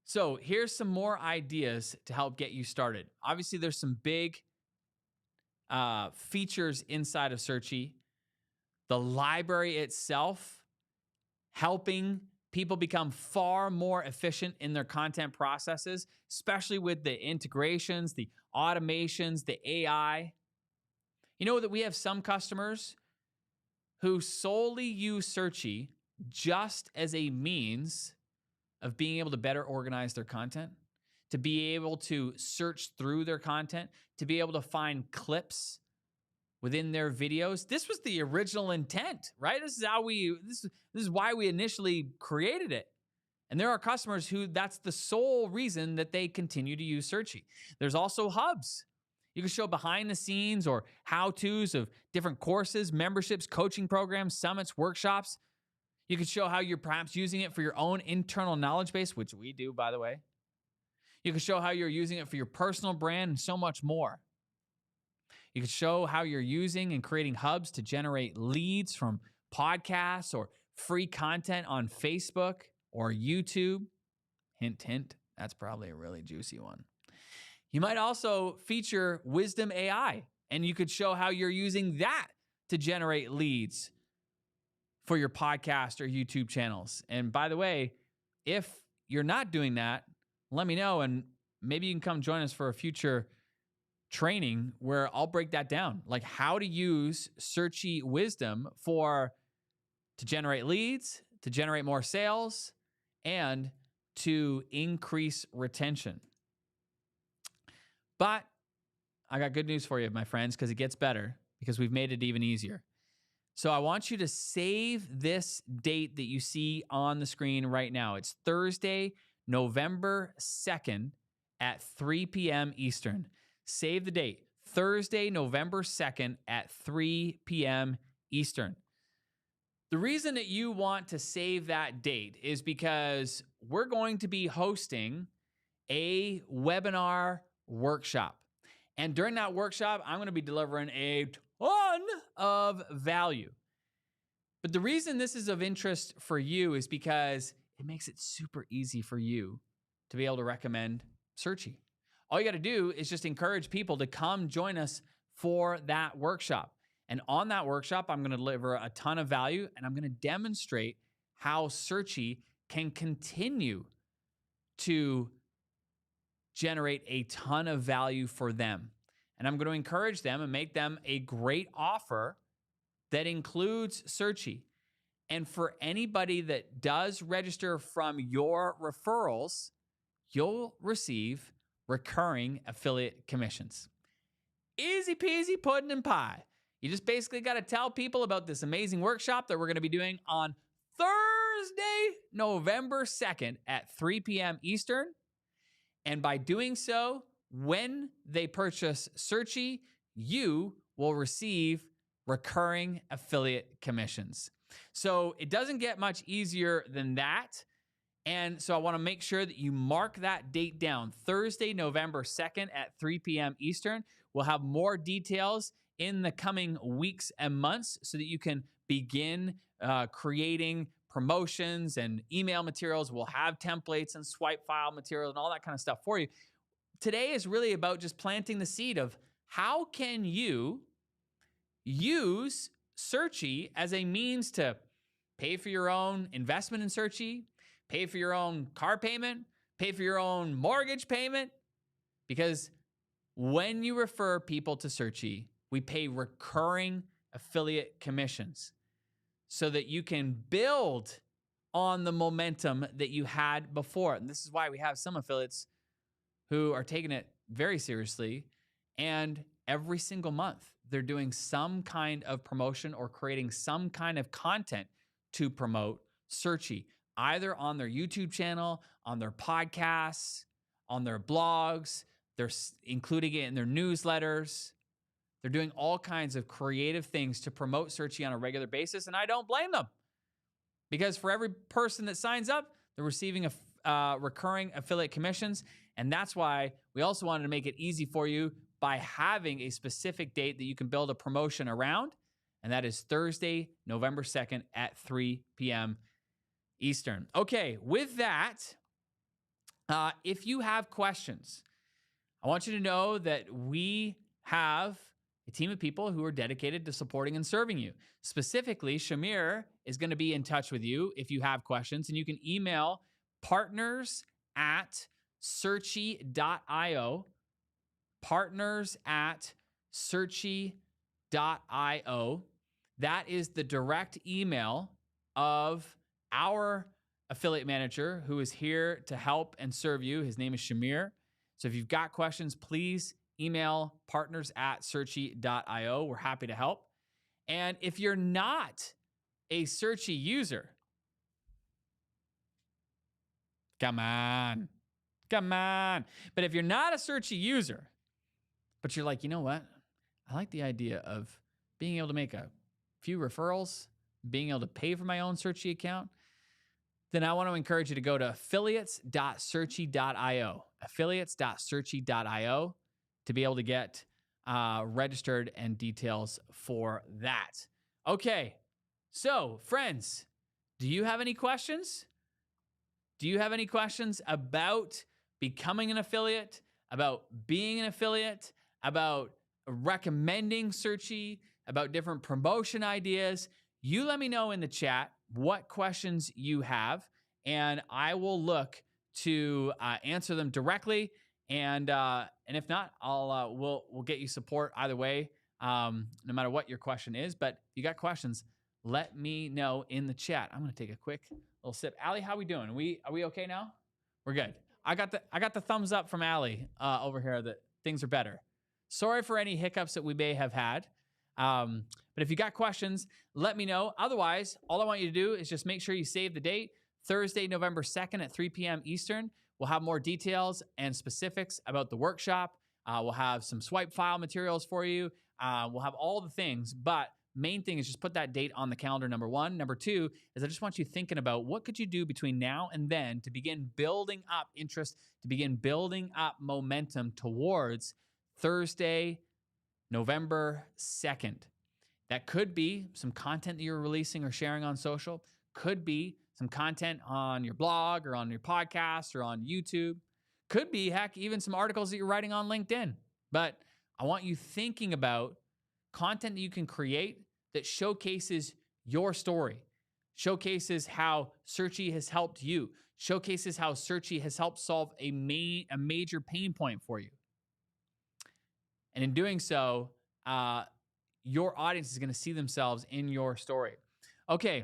So here's some more ideas to help get you started. Obviously, there's some big features inside of Searchie. The library itself, helping people become far more efficient in their content processes, especially with the integrations, the automations, the AI. You know that we have some customers who solely use Searchie just as a means of being able to better organize their content, to be able to search through their content, to be able to find clips within their videos. This was the original intent, right? This is why we initially created it. And there are customers who that's the sole reason that they continue to use Searchie. There's also hubs. You can show behind the scenes or how-tos of different courses, memberships, coaching programs, summits, workshops. You can show how you're perhaps using it for your own internal knowledge base, which we do, by the way. You can show how you're using it for your personal brand and so much more. You can show how you're using and creating hubs to generate leads from podcasts or free content on Facebook or YouTube. Hint, hint, that's probably a really juicy one. You might also feature Wisdom AI, and you could show how you're using that to generate leads for your podcast or YouTube channels. And by the way, if you're not doing that, let me know, and maybe you can come join us for a future training where I'll break that down, like how to use Searchie Wisdom to generate leads, to generate more sales, and to increase retention. But I got good news for you, my friends, because it gets better, because we've made it even easier. So I want you to save this date that you see on the screen right now. It's Thursday, November 2nd at 3 p.m. Eastern. Save the date, Thursday, November 2nd at 3 p.m. Eastern. The reason that you want to save that date is because we're going to be hosting a webinar workshop. And during that workshop, I'm going to be delivering a ton of value. But the reason this is of interest for you is because it makes it super easy for you to be able to recommend Searchie. All you got to do is just encourage people to come join us for that workshop. And on that workshop, I'm going to deliver a ton of value, and I'm going to demonstrate how Searchie can continue to generate a ton of value for them. And I'm going to encourage them and make them a great offer that includes Searchie. And for anybody that does register from your referrals, you'll receive recurring affiliate commissions. Easy peasy pudding and pie. You just basically got to tell people about this amazing workshop that we're going to be doing on Thursday, November 2nd at 3 p.m. Eastern. And by doing so, when they purchase Searchie, you will receive recurring affiliate commissions. So it doesn't get much easier than that. And so I want to make sure that you mark that date down, Thursday, November 2nd at 3 p.m. Eastern. We'll have more details in the coming weeks and months so that you can begin creating promotions and email materials. We'll have templates and swipe file materials and all that kind of stuff for you. Today is really about just planting the seed of how can you use Searchie as a means to pay for your own investment in Searchie, pay for your own car payment, pay for your own mortgage payment. Because when you refer people to Searchie, we pay recurring affiliate commissions so that you can build on the momentum that you had before. And this is why we have some affiliates who are taking it very seriously. And every single month, they're doing some kind of promotion or creating some kind of content to promote Searchie, either on their YouTube channel, on their podcasts, on their blogs. They're including it in their newsletters. They're doing all kinds of creative things to promote Searchie on a regular basis, and I don't blame them. Because for every person that signs up, they're receiving recurring affiliate commissions, and that's why we also wanted to make it easy for you by having a specific date that you can build a promotion around, and that is Thursday, November 2nd at 3 p.m. Eastern. Okay, with that, if you have questions, I want you to know that we have a team of people who are dedicated to supporting and serving you. Specifically, Shamir is going to be in touch with you if you have questions, and you can email partners@searchie.io, partners@searchie.io. That is the direct email of our affiliate manager who is here to help and serve you. His name is Shamir. So if you've got questions, please email partners@searchie.io. We're happy to help. And if you're not a Searchie user, come on. But if you're not a Searchie user, but you're like, you know what? I like the idea of being able to make a few referrals, being able to pay for my own Searchie account. then I want to encourage you to go to affiliates.searchie.io, affiliates.searchie.io to be able to get registered and details for that. Okay, so friends, do you have any questions? Do you have any questions about becoming an affiliate, about being an affiliate, about recommending Searchie, about different promotion ideas? You let me know in the chat what questions you have, and I will look to answer them directly. And if not, we'll get you support either way, no matter what your question is. But if you got questions, let me know in the chat. I'm gonna take a quick little sip. Allie, how we doing? Are we okay now? We're good. I got the thumbs up from Allie over here that things are better. Sorry for any hiccups that we may have had. But if you got questions, let me know. Otherwise, all I want you to do is just make sure you save the date, Thursday, November 2nd at 3 p.m. Eastern. We'll have more details and specifics about the workshop. We'll have some swipe file materials for you. We'll have all the things, but main thing is just put that date on the calendar, number one. Number two is I just want you thinking about what could you do between now and then to begin building up interest, to begin building up momentum towards Thursday, November 2nd. That could be some content that you're releasing or sharing on social, could be some content on your blog or on your podcast or on YouTube, could be, heck, even some articles that you're writing on LinkedIn. But I want you thinking about content that you can create that showcases your story, showcases how Searchie has helped you, showcases how Searchie has helped solve a major pain point for you. And in doing so, your audience is going to see themselves in your story. Okay.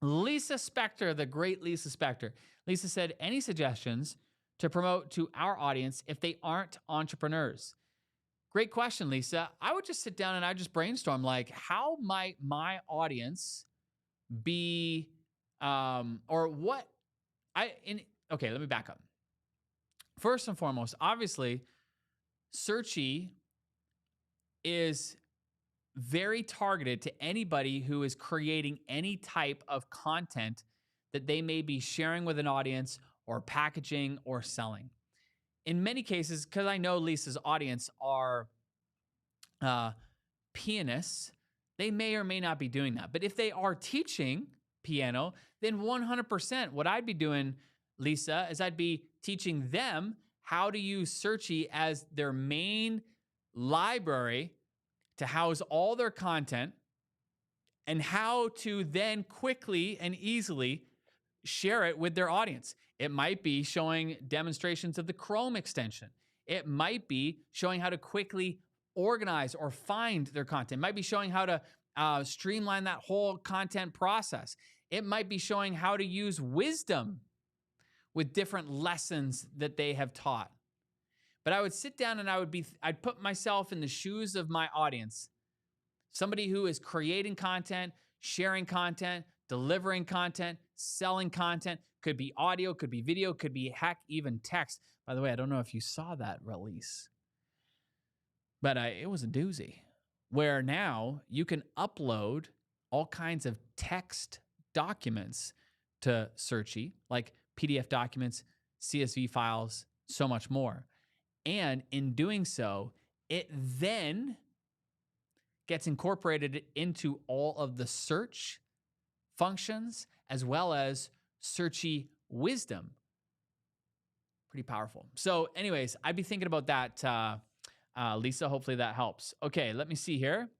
Lisa Spector, the great Lisa Spector. Lisa said, any suggestions to promote to our audience if they aren't entrepreneurs? Great question, Lisa. I would just sit down and I just brainstorm, like, how might my audience be, or what okay, let me back up. First and foremost, obviously, Searchie is very targeted to anybody who is creating any type of content that they may be sharing with an audience or packaging or selling. In many cases, because I know Lisa's audience are pianists, they may or may not be doing that. But if they are teaching piano, then 100% what I'd be doing, Lisa, is I'd be teaching them how to use Searchie as their main library to house all their content and how to then quickly and easily share it with their audience. It might be showing demonstrations of the Chrome extension. It might be showing how to quickly organize or find their content. It might be showing how to streamline that whole content process. It might be showing how to use wisdom with different lessons that they have taught. But I would sit down and I'd put myself in the shoes of my audience. Somebody who is creating content, sharing content, delivering content, selling content. Could be audio, could be video, could be, heck, even text. By the way, I don't know if you saw that release, but it was a doozy, where now you can upload all kinds of text documents to Searchie, like PDF documents, CSV files, so much more. And in doing so, it then gets incorporated into all of the search functions as well as Searchie wisdom. Pretty powerful. So anyways, I'd be thinking about that, Lisa. Hopefully that helps. Okay, let me see here.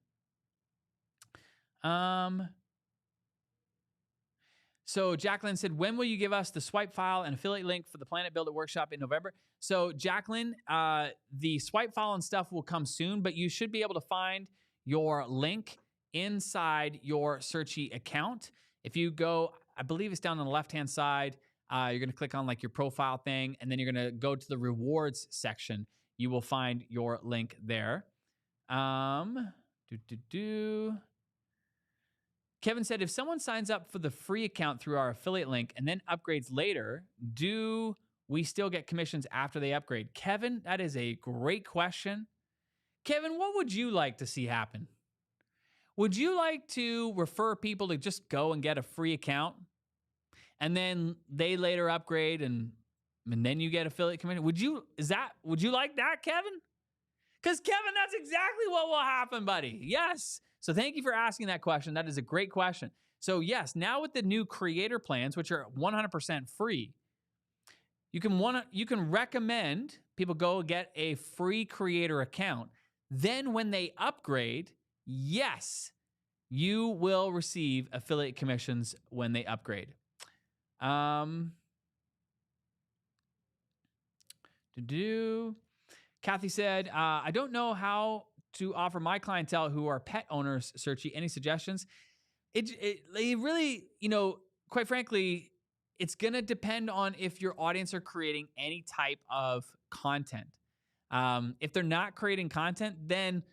So Jacqueline said, when will you give us the swipe file and affiliate link for the Planet Builder workshop in November? So Jacqueline, the swipe file and stuff will come soon, but you should be able to find your link inside your Searchie account. If you go, I believe it's down on the left-hand side, you're going to click on like your profile thing, and then you're going to go to the rewards section. You will find your link there. Kevin said, if someone signs up for the free account through our affiliate link and then upgrades later, do we still get commissions after they upgrade? Kevin, that is a great question. Kevin, what would you like to see happen? Would you like to refer people to just go and get a free account and then they later upgrade and then you get affiliate commission. Would you like that, Kevin? Because Kevin, that's exactly what will happen, buddy. Yes. So thank you for asking that question. That is a great question. So yes, now with the new creator plans, which are 100% free, you can recommend people go get a free creator account. Then when they upgrade, yes, you will receive affiliate commissions when they upgrade. Kathy said, I don't know how to offer my clientele who are pet owners, Searchie. Any suggestions? It really, quite frankly, it's going to depend on if your audience are creating any type of content. If they're not creating content, then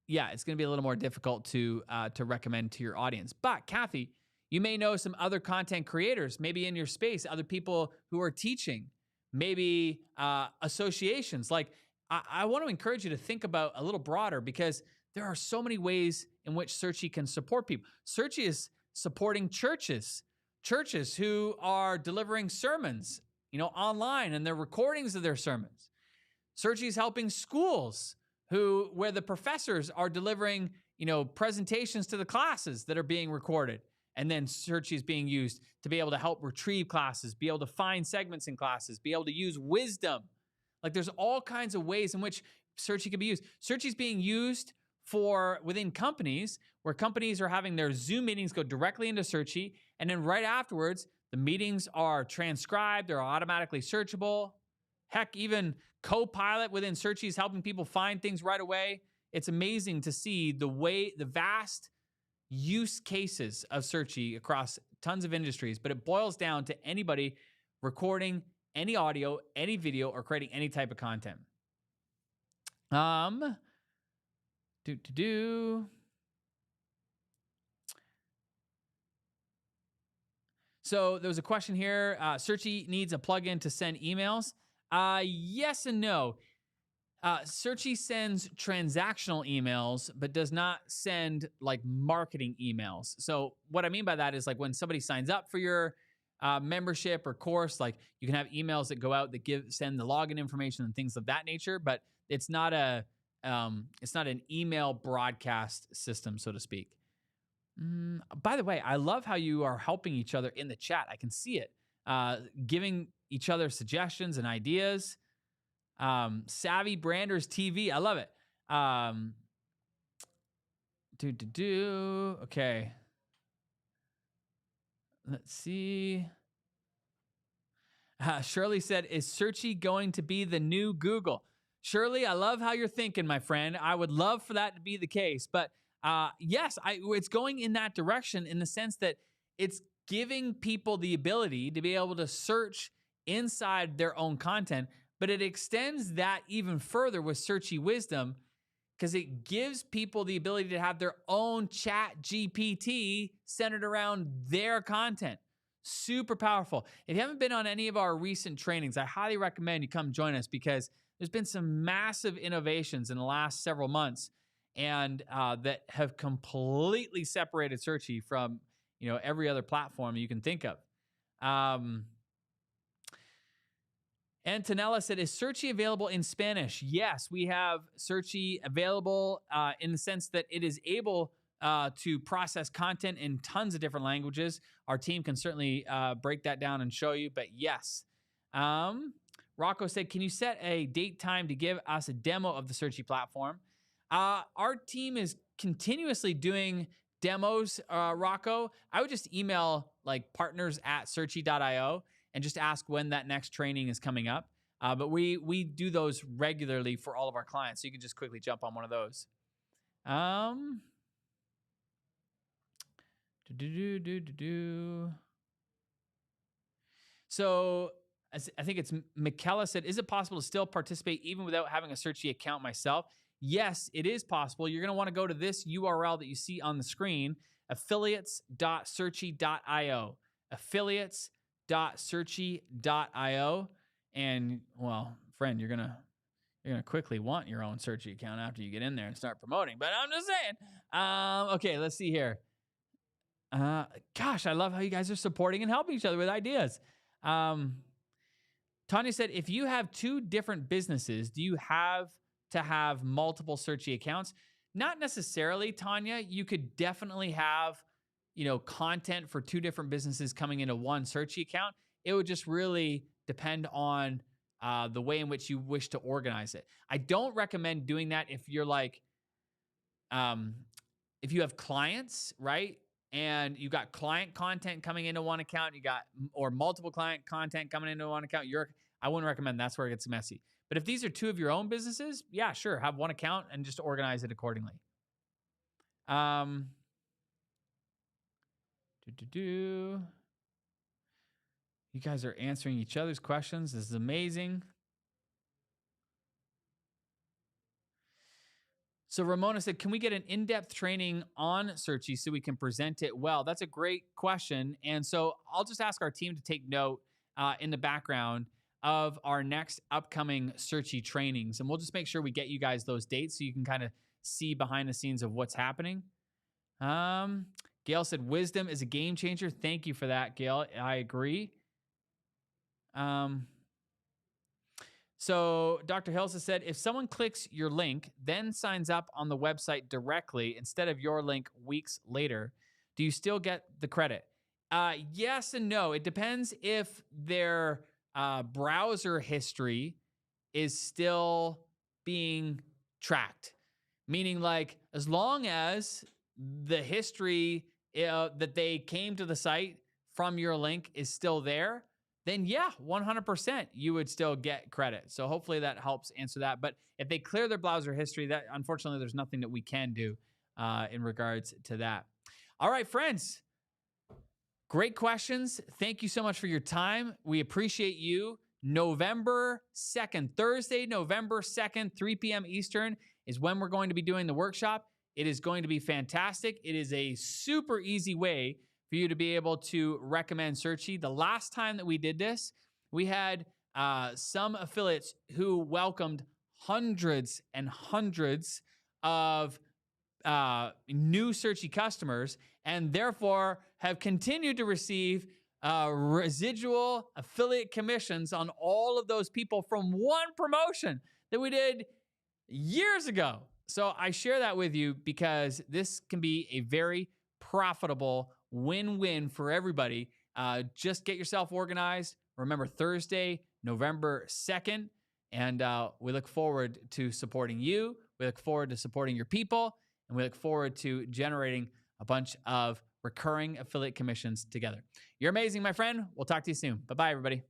yeah, it's going to be a little more difficult to recommend to your audience. But Kathy, you may know some other content creators, maybe in your space, other people who are teaching, maybe associations. Like I want to encourage you to think about a little broader, because there are so many ways in which Searchie can support people. Searchie is supporting churches who are delivering sermons, online, and their recordings of their sermons. Searchie is helping schools where the professors are delivering, presentations to the classes that are being recorded. And then Searchie is being used to be able to help retrieve classes, be able to find segments in classes, be able to use wisdom. Like there's all kinds of ways in which Searchie can be used. Searchie is being used within companies, where companies are having their Zoom meetings go directly into Searchie. And then right afterwards, the meetings are transcribed, they're automatically searchable. Heck, even Copilot within Searchie is helping people find things right away. It's amazing to see the vast use cases of Searchie across tons of industries, but it boils down to anybody recording any audio, any video, or creating any type of content. So there was a question here. Searchie needs a plugin to send emails. Yes and no. Searchie sends transactional emails, but does not send like marketing emails. So what I mean by that is like when somebody signs up for your membership or course, like you can have emails that go out that send the login information and things of that nature, but it's not an email broadcast system, so to speak. By the way, I love how you are helping each other in the chat. I can see it, giving each other suggestions and ideas. Savvy Branders TV. I love it. Okay. Let's see. Shirley said, is Searchie going to be the new Google? Shirley, I love how you're thinking, my friend. I would love for that to be the case. But yes, it's going in that direction, in the sense that it's giving people the ability to be able to search inside their own content, but it extends that even further with Searchie Wisdom, because it gives people the ability to have their own chat GPT centered around their content. Super powerful. If you haven't been on any of our recent trainings, I highly recommend you come join us, because there's been some massive innovations in the last several months, and that have completely separated Searchie from every other platform you can think of. Antonella said, is Searchie available in Spanish? Yes, we have Searchie available in the sense that it is able to process content in tons of different languages. Our team can certainly break that down and show you, but yes. Rocco said, can you set a date time to give us a demo of the Searchie platform? Our team is continuously doing demos, Rocco. I would just email like partners@searchie.io and just ask when that next training is coming up. But we do those regularly for all of our clients, so you can just quickly jump on one of those. So I think it's Michaela said, is it possible to still participate even without having a Searchie account myself? Yes, it is possible. You're going to want to go to this URL that you see on the screen, affiliates.searchie.io. Affiliates.searchie.io. And, well, friend, you're gonna quickly want your own Searchie account after you get in there and start promoting. But I'm just saying. Okay, let's see here. Uh, Gosh, I love how you guys are supporting and helping each other with ideas. Um, Tanya said, if you have two different businesses, do you have to have multiple Searchie accounts? Not necessarily, Tanya. You could definitely have, content for two different businesses coming into one Searchie account. It would just really depend on the way in which you wish to organize it. I don't recommend doing that if you're like, um, if you have clients, right? And you got client content coming into one account, or multiple client content coming into one account, I wouldn't recommend. That's where it gets messy. But if these are two of your own businesses, yeah, sure, have one account and just organize it accordingly. Um, you guys are answering each other's questions. This is amazing. So Ramona said, can we get an in-depth training on Searchie so we can present it well? That's a great question. And so I'll just ask our team to take note in the background of our next upcoming Searchie trainings. And we'll just make sure we get you guys those dates so you can kind of see behind the scenes of what's happening. Gail said, wisdom is a game changer. Thank you for that, Gail. I agree. So Dr. Hilsa said, if someone clicks your link, then signs up on the website directly instead of your link weeks later, do you still get the credit? Yes and no. It depends if their browser history is still being tracked. Meaning, like, as long as the history that they came to the site from your link is still there, then yeah, 100% you would still get credit. So hopefully that helps answer that. But if they clear their browser history, that unfortunately there's nothing that we can do in regards to that. All right, friends. Great questions. Thank you so much for your time. We appreciate you. November 2nd, Thursday, November 2nd, 3 p.m. Eastern is when we're going to be doing the workshop. It is going to be fantastic. It is a super easy way for you to be able to recommend Searchie. The last time that we did this, we had some affiliates who welcomed hundreds and hundreds of new Searchie customers, and therefore have continued to receive residual affiliate commissions on all of those people from one promotion that we did years ago. So I share that with you because this can be a very profitable win-win for everybody. Just get yourself organized. Remember, Thursday, November 2nd. And we look forward to supporting you. We look forward to supporting your people. And we look forward to generating a bunch of recurring affiliate commissions together. You're amazing, my friend. We'll talk to you soon. Bye-bye, everybody.